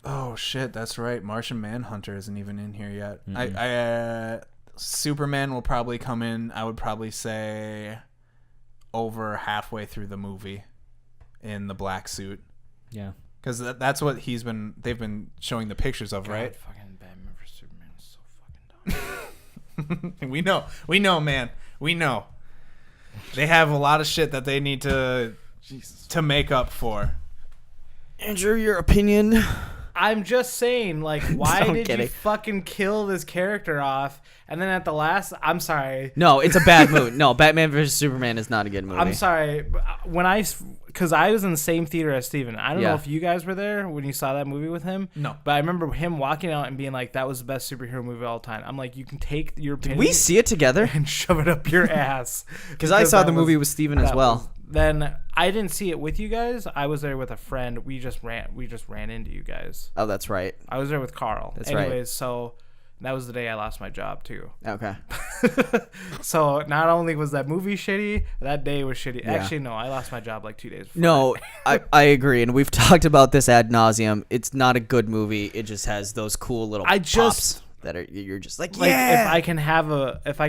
Oh, shit. That's right. Martian Manhunter isn't even in here yet. Mm-hmm. Superman will probably come in, I would probably say, over halfway through the movie in the black suit. Yeah. Because that's what they've been showing the pictures of, God, right? fucking Batman vs Superman is so fucking dumb. We know, man. We know. They have a lot of shit that they need to make up for. Andrew, your opinion? I'm just saying, like, why I'm did kidding. you fucking kill this character off? And then at the last, I'm sorry. No, it's a bad movie. No, Batman vs. Superman is not a good movie. I'm sorry. Because I was in the same theater as Steven. I don't know Yeah. if you guys were there when you saw that movie with him. No. But I remember him walking out and being like, that was the best superhero movie of all time. I'm like, you can take your opinion We see it together? and shove it up your ass. Because I saw that the movie was- with Steven as that well. was- Then I didn't see it with you guys. I was there with a friend. We just ran into you guys. Oh, that's right. I was there with Carl. That's right. Anyways, so that was the day I lost my job too. Okay. So not only was that movie shitty, that day was shitty. Yeah. Actually, no, I lost my job like 2 days before. No, I agree. And we've talked about this ad nauseum. It's not a good movie. It just has those cool little pops that are you're just like yeah. If I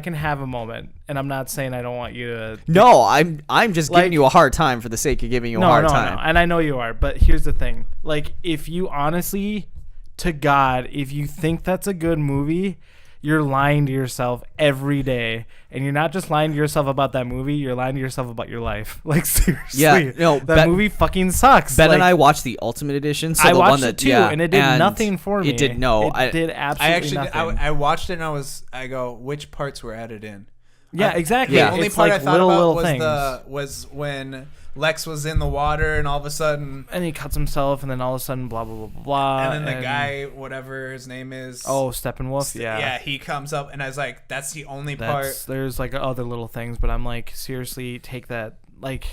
can have a moment, and I'm not saying I don't want you to. No, I'm just giving Like- you a hard time for the sake of giving you a hard time. No, and I know you are, but here's the thing: like, if you honestly, to God, if you think that's a good movie, you're lying to yourself every day, and you're not just lying to yourself about that movie. You're lying to yourself about your life. Like seriously, Yeah, no, that movie fucking sucks. Ben like, and I watched the Ultimate Edition. So I the watched one that, it too, and it did nothing for me. It did no. It did absolutely nothing. I watched it and I go, which parts were added in? Yeah, exactly. Yeah. The only It's part like I thought little about things. was when Lex was in the water and all of a sudden, And he cuts himself, and then all of a sudden, blah blah blah blah blah. and then the guy, whatever his name is, Steppenwolf. Yeah, he comes up, and I was like, that's the only That's, part. there's like other little things, but I'm like, seriously, take that. Like,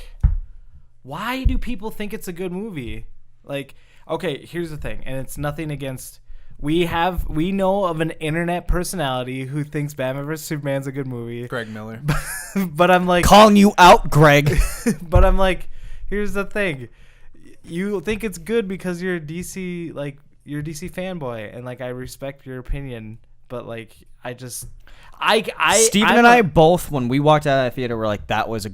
why do people think it's a good movie? Like, okay, here's the thing, and it's nothing against. We know of an internet personality who thinks Batman vs Superman's a good movie, Greg Miller. but I'm like, Calling you out, Greg. but I'm like, here's the thing, you think it's good because you're a DC, like you're a DC fanboy, and like I respect your opinion, but like I Steven and I both, when we walked out of that theater, were like, that was a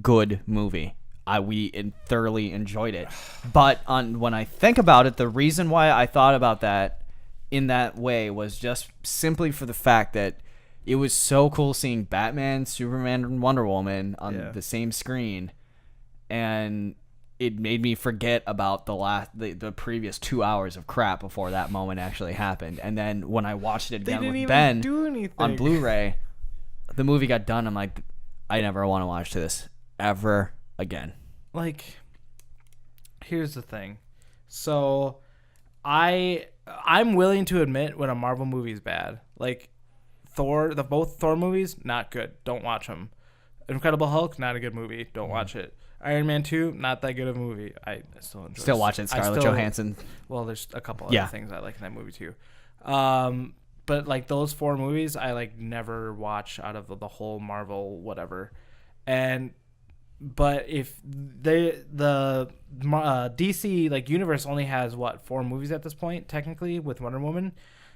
good movie. We thoroughly enjoyed it. But when I think about it, the reason why I thought about that in that way was just simply for the fact that it was so cool seeing Batman, Superman, and Wonder Woman on the same screen, and it made me forget about the previous 2 hours of crap before that moment actually happened. And then when I watched it again with Ben on Blu-ray, the movie got done. I'm like, I never want to watch this ever again. Like, here's the thing. So I'm willing to admit when a Marvel movie is bad. Like both Thor movies, not good. Don't watch them. Incredible Hulk, not a good movie. Don't watch it. Iron Man 2, not that good of a movie. I still enjoy it. Still watch it. Scarlett Johansson. Well, there's a couple other things I like in that movie too. But like those 4 movies, I like never watch out of the whole Marvel whatever. But if the DC like universe only has 4 movies at this point technically with Wonder Woman,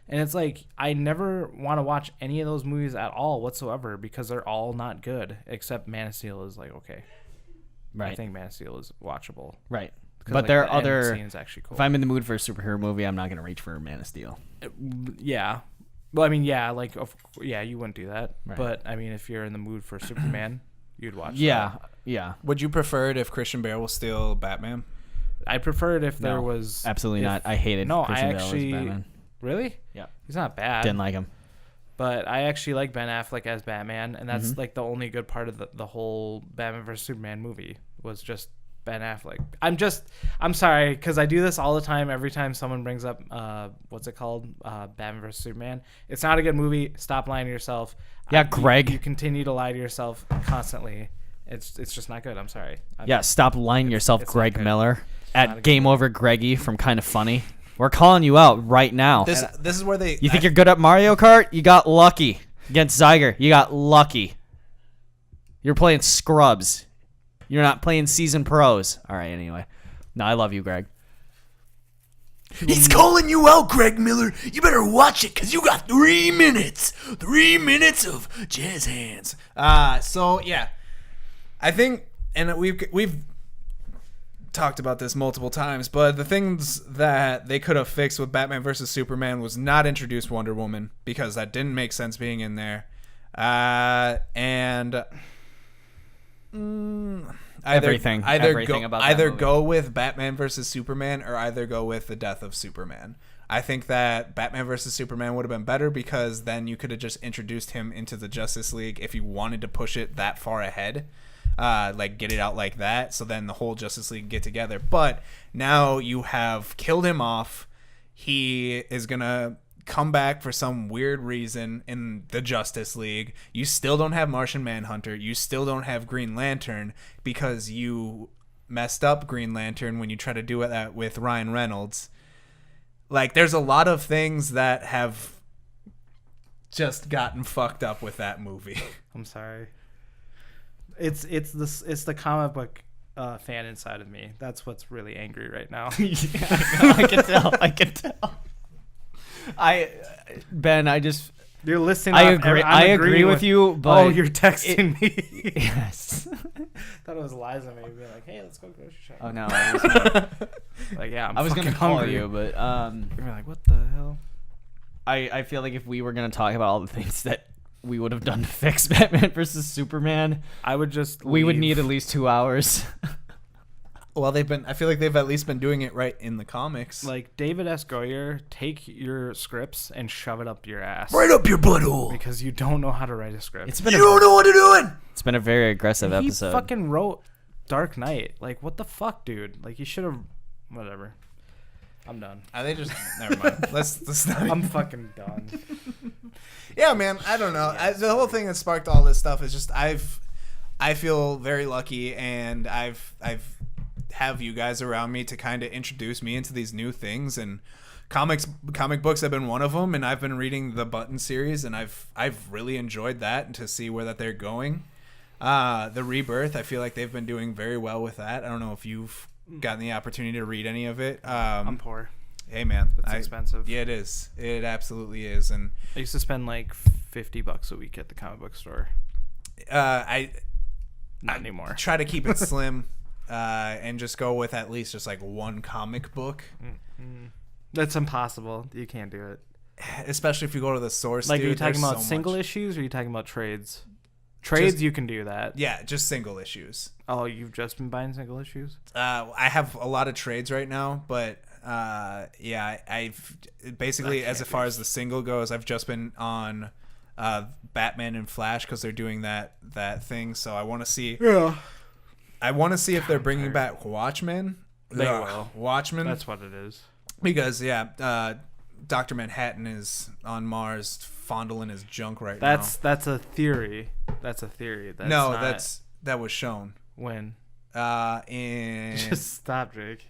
and it's like I never want to watch any of those movies at all whatsoever because they're all not good except Man of Steel is like okay. Right. I think Man of Steel is watchable. Right. But like, there are the end other. scene is actually cool. If I'm in the mood for a superhero movie, I'm not going to reach for Man of Steel. Yeah. Well, I mean, yeah, like, you wouldn't do that. Right. But I mean, if you're in the mood for Superman, you'd watch. Yeah. that. Yeah. Would you prefer it if Christian Bale was still Batman? I prefer it if there No, was. Absolutely not. I hated Christian Bale as Batman. Really? Yeah. He's not bad. Didn't like him. But I actually like Ben Affleck as Batman, and that's like the only good part of the whole Batman vs Superman movie was just Ben Affleck. I'm sorry because I do this all the time. Every time someone brings up what's it called, Batman vs Superman, it's not a good movie. Stop lying to yourself. Yeah, Greg. You continue to lie to yourself constantly. It's just not good. I'm sorry. Stop lying to yourself, it's Greg not good. Miller. not a At good Game Over Greggy from Kind of Funny. We're calling you out right now. This is where they. You think you're good at Mario Kart? You got lucky. Against Zyger, you got lucky. You're playing scrubs. You're not playing seasoned pros. All right, anyway. No, I love you, Greg. He's calling you out, Greg Miller. You better watch it because you got 3 minutes. 3 minutes of jazz hands. So yeah, I think, and we've talked about this multiple times, but the things that they could have fixed with Batman versus Superman was not introduce Wonder Woman because that didn't make sense being in there, and Everything about that movie. Go with Batman versus Superman or either go with the death of Superman. I think that Batman versus Superman would have been better because then you could have just introduced him into the Justice League if you wanted to push it that far ahead. Like get it out like that, so then the whole Justice League can get together. But now you have killed him off. He is gonna come back for some weird reason in the Justice League. You still don't have Martian Manhunter. You still don't have Green Lantern because you messed up Green Lantern when you try to do that with Ryan Reynolds. Like, there's a lot of things that have just gotten fucked up with that movie. I'm sorry. It's the comic book fan inside of me. That's what's really angry right now. I can tell. Ben, You're listening. I agree. I agree with you, but you're texting me. Yes. Thought it was Liza maybe being like, "Hey, let's go grocery shopping." Oh no, I Like, yeah, was gonna fucking call hungry. you, but You're like, what the hell? I feel like if we were gonna talk about all the things that we would have done to fix Batman versus Superman, I would just we would leave. need at least 2 hours. Well, I feel like they've at least been doing it right in the comics. Like David S. Goyer, take your scripts and shove it up your ass. Right up your butthole. Because you don't know how to write a script. It's been You don't know what you're doing. It's been a very aggressive he episode. fucking wrote Dark Knight. Like, what the fuck, dude? Like, you should have. Whatever. I'm done. Are they just? Never mind. Let's not. I'm fucking done. Yeah, man. I don't know. The whole thing that sparked all this stuff is just I feel very lucky, and I've have you guys around me to kind of introduce me into these new things, and comic books have been one of them, and I've been reading the Button series, and I've really enjoyed that, and to see where that they're going. The Rebirth, I feel like they've been doing very well with that. I don't know if you've gotten the opportunity to read any of it. I'm poor. Hey man, It's expensive. Yeah, it is. It absolutely is. And I used to spend like $50 a week at the comic book store. I Not anymore. try to keep it slim, and just go with at least just like one comic book. That's impossible. You can't do it. Especially if you go to the source. Like, dude, are you talking there's about so single much. issues, or are you talking about trades? Trades, Just- you can do that. Yeah, just single issues. Oh, you've just been buying single issues? I have a lot of trades right now, but yeah, I've basically, as far as the single goes, I've just been on Batman and Flash because they're doing that thing. So I want to see. Yeah. I want to see if they're bringing back Watchmen. They will. Watchmen. That's what it is. Because Dr. Manhattan is on Mars fondling his junk right That's a theory. That's a theory. That's now. No, not that was shown. when. In Just stop, Jake.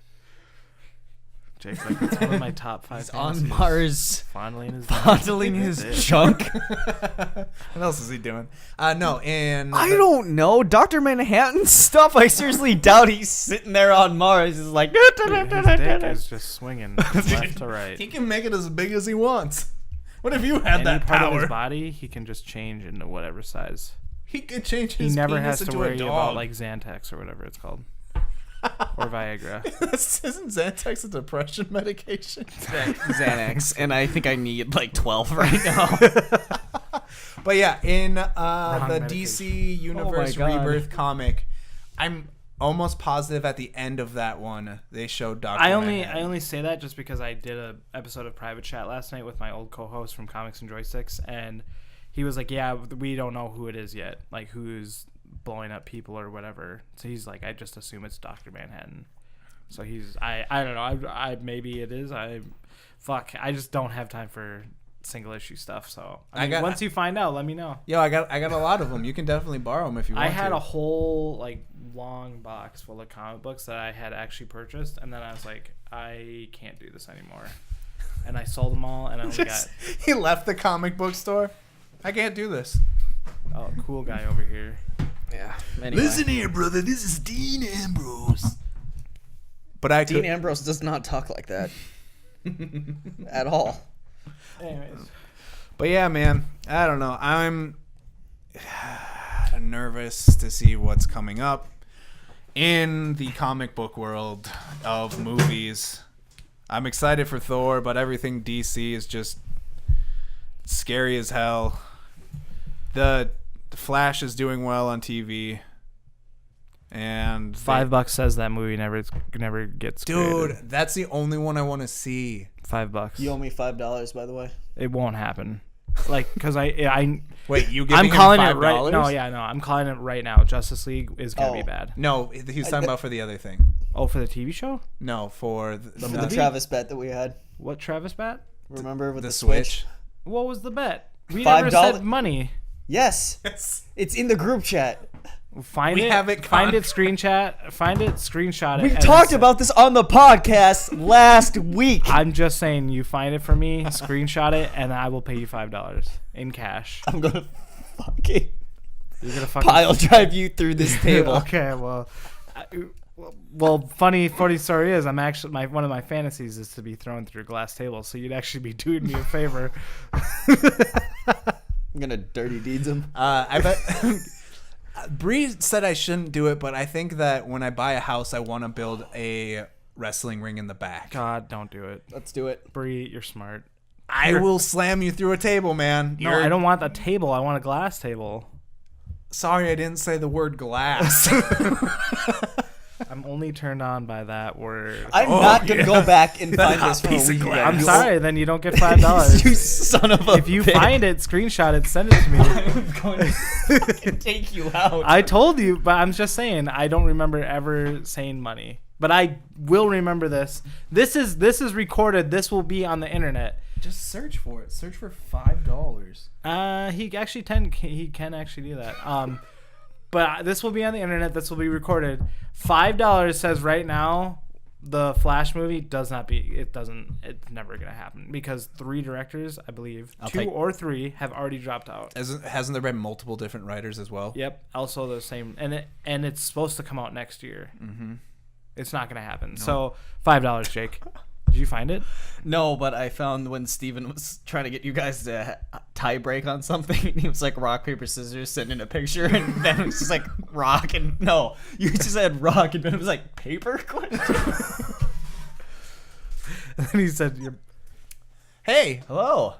Jake's like, it's one of my top 5 He's on fantasies. Mars, Fondling his fondling That's his it. junk. what else is he doing? No, in I don't know. Dr. Manhattan stuff. I seriously doubt he's sitting there on Mars. He's like, Dude, his dick is just swinging left to right. He can make it as big as he wants. What if you had Any that part of power? his body, he can just change into whatever size. He could change He his never penis has to into worry a dog. about like Xanax or whatever it's called, or Viagra. Isn't Xanax a depression medication? Xanax, and I think I need like 12 right now. But yeah, in the medication. DC Universe God. Rebirth comic, I'm almost positive at the end of that one they showed Dr. I Manhattan. only say that just because I did a episode of Private Chat last night with my old co-host from Comics and Joysticks, and he was like, "Yeah, we don't know who it is yet, like who's blowing up people or whatever." So he's like, "I just assume it's Dr. Manhattan." So I don't know. I maybe it is. I just don't have time for single issue stuff. So once you find out, let me know. Yo, I got a lot of them. You can definitely borrow them if you want I had to. a whole like long box full of comic books that I had actually purchased, and then I was like, I can't do this anymore, and I sold them all, and I only got He left the comic book store. I can't do this. cool guy over here. Yeah. Anyway. here, brother. This is Dean Ambrose. But I Dean could. Ambrose does not talk like that at all. Anyways, But yeah, man. I don't know. I'm nervous to see what's coming up in the comic book world of movies. I'm excited for Thor, but everything DC is just scary as hell. The Flash is doing well on TV, and $5 says that movie never gets dude, created. that's the only one I want to see. $5. You owe me $5, by the way. It won't happen. Like, cause I Wait, you giving I'm him calling $5? it right. No, yeah, no, I'm calling it right now. Justice League is gonna be Oh. bad. No, he's talking about for the other thing. Oh, for the TV show? No, for the For the movie? Travis bet that we had. What Travis bet? Remember with the the Switch. What was the bet? We $5? never said money. Yes. It's in the group chat. Find We it. have it Find it. Screenshot it. We and talked send- about this on the podcast last week. I'm just saying, you find it for me, screenshot it, and I will pay you $5 in cash. I'm gonna fucking You're gonna fucking pile drive you through this table. Okay, well, funny story is, I'm actually one of my fantasies is to be thrown through a glass table. So you'd actually be doing me a favor. I'm gonna dirty deeds him. I bet. Bree said I shouldn't do it, but I think that when I buy a house, I want to build a wrestling ring in the back. God, don't do it, Let's do it. Bree. You're smart. I will slam you through a table, man. No, I don't want a table. I want a glass table. Sorry, I didn't say the word glass. I'm only turned on by that word. I'm not gonna go back and find this for a week. I'm sorry. Then you don't get $5. You son of a If you bitch. find it, screenshot it, send it to me. I'm going to fucking take you out. I told you, but I'm just saying I don't remember ever saying money. But I will remember this. This is recorded. This will be on the internet. Just search for it. Search for $5. He can actually do that. But this will be on the internet. This will be recorded. $5 says right now the Flash movie it's never gonna happen because 3 directors, I believe, 2 or 3 have already dropped out. Hasn't there been multiple different writers as well? Yep. Also the same, and it's supposed to come out next year. Mm-hmm. It's not gonna happen. No. So $5, Jake. Did you find it? No, but I found when Steven was trying to get you guys to tie break on something, and he was like rock, paper, scissors, sending a picture, and then it was just like rock, and no, you just said rock, and then it was like paper? And then he said, Hey, hello.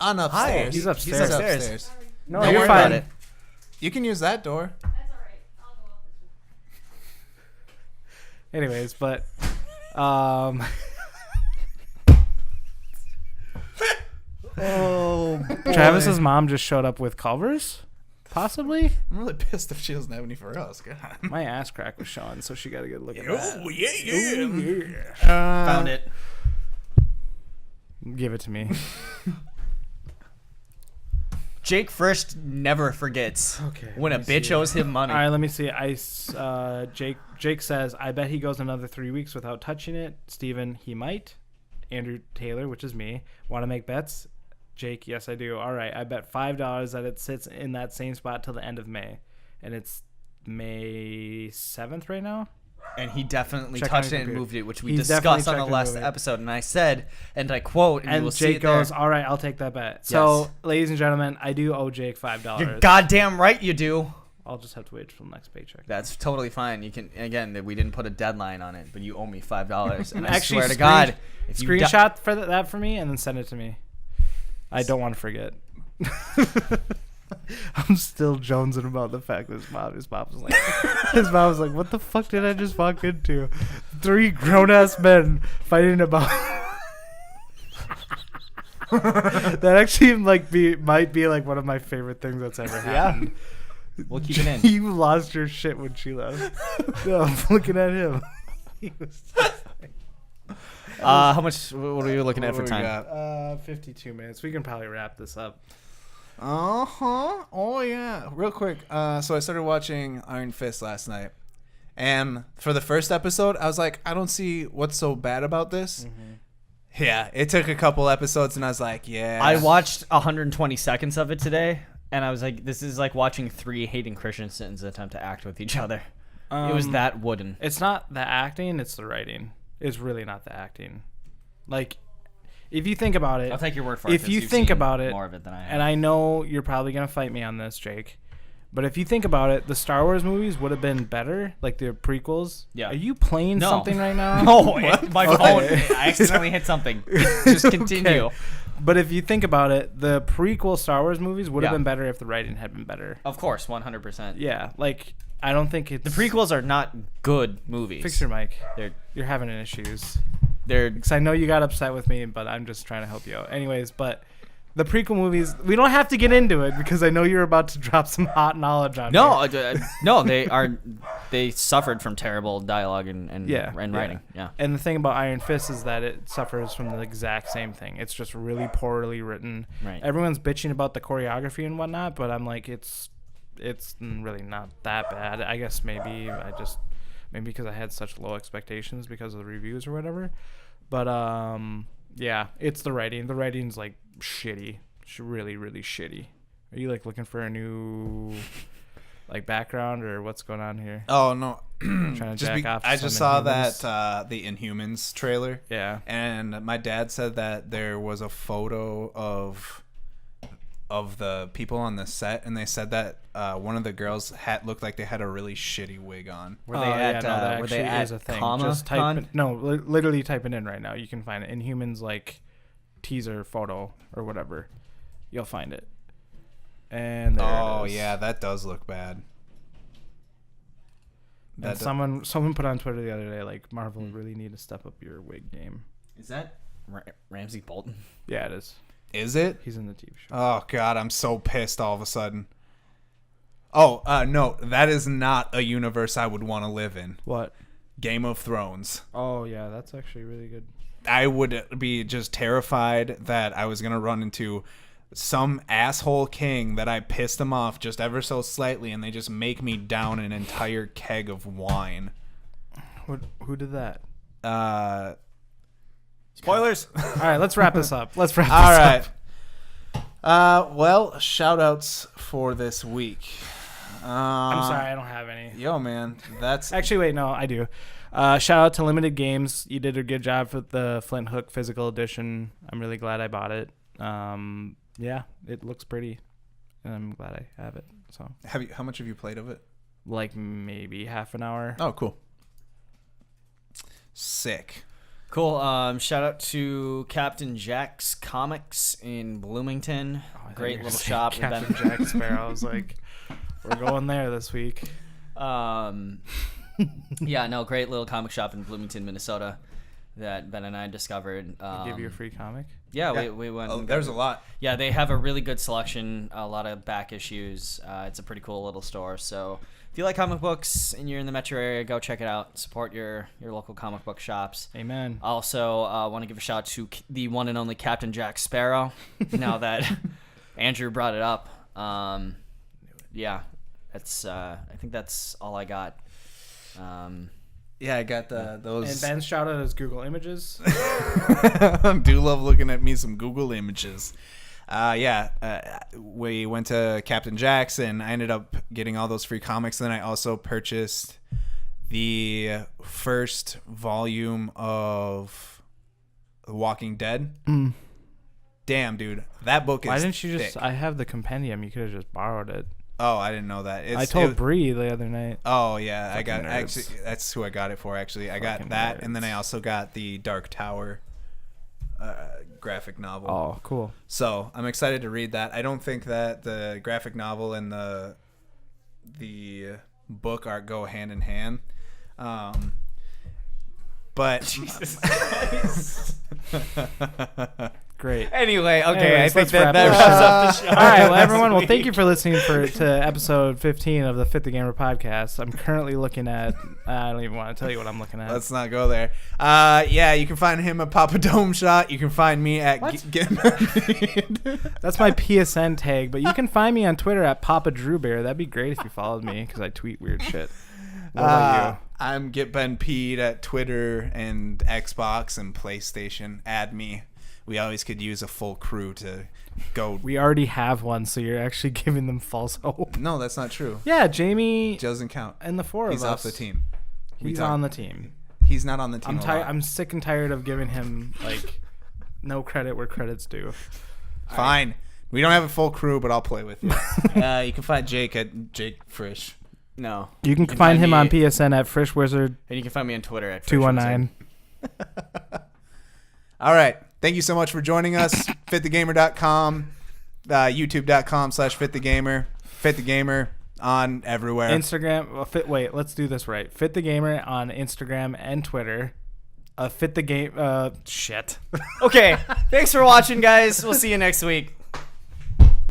on upstairs. Hi. He's upstairs. He's upstairs. No, Don't you're worry fine. about it. You can use that door. That's all right. I'll go up this way. Anyways, but Oh, boy. Travis's mom just showed up with Culver's, possibly. I'm really pissed if she doesn't have any for us. God. My ass crack was showing, so she got a good look at Oh, that. yeah. Found it. Give it to me. Jake first never forgets Okay. when a bitch owes him money. All right, let me see. Jake says, I bet he goes another 3 weeks without touching it. Steven, he might. Andrew Taylor, which is me, want to make bets? Jake, yes, I do. All right, I bet $5 that it sits in that same spot till the end of May. And it's May 7th right now? And he definitely Check on touched your it and computer. moved it, which we He's discussed definitely on the checked and last moved it. episode. And I said, and I quote, and you And will see Jake it there. goes, all right, I'll take that bet. So, ladies and gentlemen, I do owe Jake $5. You're goddamn right you do. I'll just have to wait till the next paycheck. That's totally fine. You can, again, we didn't put a deadline on it, but you owe me $5. And I Actually, swear to God, if you screenshot for that for me and then send it to me. I don't want to forget. I'm still jonesing about the fact that his mom was like, what the fuck did I just walk into? 3 grown-ass men fighting about that actually might be like one of my favorite things that's ever happened. We'll keep it in. You lost your shit when she left. No, I'm looking at him. He was just How much? What are you looking at for What we time? got? 52 minutes. We can probably wrap this up. Uh-huh. Oh, yeah. Real quick. So I started watching Iron Fist last night. And for the first episode, I was like, I don't see what's so bad about this. Mm-hmm. Yeah, it took a couple episodes, and I was like, yeah. I watched 120 seconds of it today, and I was like, this is like watching 3 Hayden Christensen's attempt to act with each other. It was that wooden. It's not the acting, it's the writing. It's really not the acting. Like, if you think about it, I'll take your word for it. if 'cause you you've think seen about it, more of it than I have. and I know you're probably gonna fight me on this, Jake, but if you think about it, the Star Wars movies would have been better, like the prequels. Yeah. Are you playing No. something right now? No, my phone. Okay. I accidentally hit something. Just continue. Okay. But if you think about it, the prequel Star Wars movies would have Yeah. been better if the writing had been better. Of course, 100%. Yeah, like I don't think it's The prequels are not good movies. Fix your mic. They're You're having issues. they're Because I know you got upset with me, but I'm just trying to help you out. Anyways, but the prequel movies, we don't have to get into it because I know you're about to drop some hot knowledge on no, me. no. They suffered from terrible dialogue and writing. Yeah. And the thing about Iron Fist is that it suffers from the exact same thing. It's just really poorly written. Right. Everyone's bitching about the choreography and whatnot, but I'm like, it's really not that bad. I guess maybe because I had such low expectations because of the reviews or whatever. But yeah, it's the writing. The writing's like shitty. Really, really shitty. Are you like looking for a new like background or what's going on here? Oh, no. Trying to jack off to I some just saw Inhumans? that the Inhumans trailer. Yeah. And my dad said that there was a photo of the people on the set, and they said that one of the girls looked like they had a really shitty wig on. Were they at that were they actually at is a thing. Comic Just type Con? it, no, literally type it in right now. You can find it. Inhumans like teaser photo or whatever, you'll find it. And there it is. Yeah, that does look bad. And someone put on Twitter the other day, like, Marvel really need to step up your wig game. Is that Ramsey Bolton? Yeah, it is. Is it? He's in the TV show. Oh God, I'm so pissed all of a sudden. Oh, no, that is not a universe I would want to live in. What? Game of Thrones. Oh yeah, that's actually really good. I would be just terrified that I was gonna run into some asshole king that I pissed him off just ever so slightly, and they just make me down an entire keg of wine. Who did that? Spoilers. All right, let's wrap this up. All right. Well, shout outs for this week. I'm sorry, I don't have any. Yo, man, that's Actually, wait, no, I do. Shout out to Limited Games. You did a good job for the Flint Hook physical edition. I'm really glad I bought it. Yeah, it looks pretty, and I'm glad I have it. So, how much have you played of it? Like maybe half an hour. Oh, cool. Sick. Cool. Shout out to Captain Jack's Comics in Bloomington. Great little shop. Captain Jack Sparrow. I was like, we're going there this week. Yeah, no, great little comic shop in Bloomington, Minnesota that Ben and I discovered. Give you a free comic? Yeah, we went. Oh, there's a lot. Yeah, they have a really good selection, a lot of back issues. It's a pretty cool little store. So if you like comic books and you're in the metro area, go check it out. Support your local comic book shops. Amen. Also, want to give a shout out to the one and only Captain Jack Sparrow. Now that Andrew brought it up, yeah, that's. I think that's all I got. Yeah, I got those. And Ben's shout out is Google Images. I do love looking at me some Google Images. We went to Captain Jack's and I ended up getting all those free comics. Then I also purchased the first volume of The Walking Dead. Damn, dude, that book is Why didn't you thick. I have the compendium. You could have just borrowed it. Oh, I didn't know that. I told Bree the other night. Oh yeah, I got nerds. actually. That's who I got it for. Actually, I got that, and then I also got the Dark Tower graphic novel. Oh, cool. So I'm excited to read that. I don't think that the graphic novel and the book art go hand in hand. But Jesus Christ. Great. Anyway, okay, Anyways, I think let's wrap that this wraps up. up the show. All right, well, this everyone, well, thank week. you for listening to episode 15 of the Fit the Gamer podcast. I'm currently looking at, I don't even want to tell you what I'm looking at. let's not go there. Yeah, you can find him at Papa Dome Shot. You can find me at That's my PSN tag, but you can find me on Twitter at Papa Drew Bear. That'd be great if you followed me because I tweet weird shit. What about you? I'm Get Ben Pede at Twitter and Xbox and PlayStation. Add me. We always could use a full crew to go. We already have one, so you're actually giving them false hope. No, that's not true. Yeah, Jamie Doesn't count. and the four He's of us. off the team. He's on the team. He's not on the team. I'm tired. I'm sick and tired of giving him like no credit where credit's due. Fine. We don't have a full crew, but I'll play with you. You can find Jake at Jake Frisch. No. You can find him on PSN at Frisch Wizard And you can find me on Twitter at 219. All right. Thank you so much for joining us. FitTheGamer.com, YouTube.com/FitTheGamer. Fit the Gamer on everywhere. Instagram. Well, wait, let's do this right. Fit the Gamer on Instagram and Twitter. Fit the Game. Shit. Okay, thanks for watching, guys. We'll see you next week.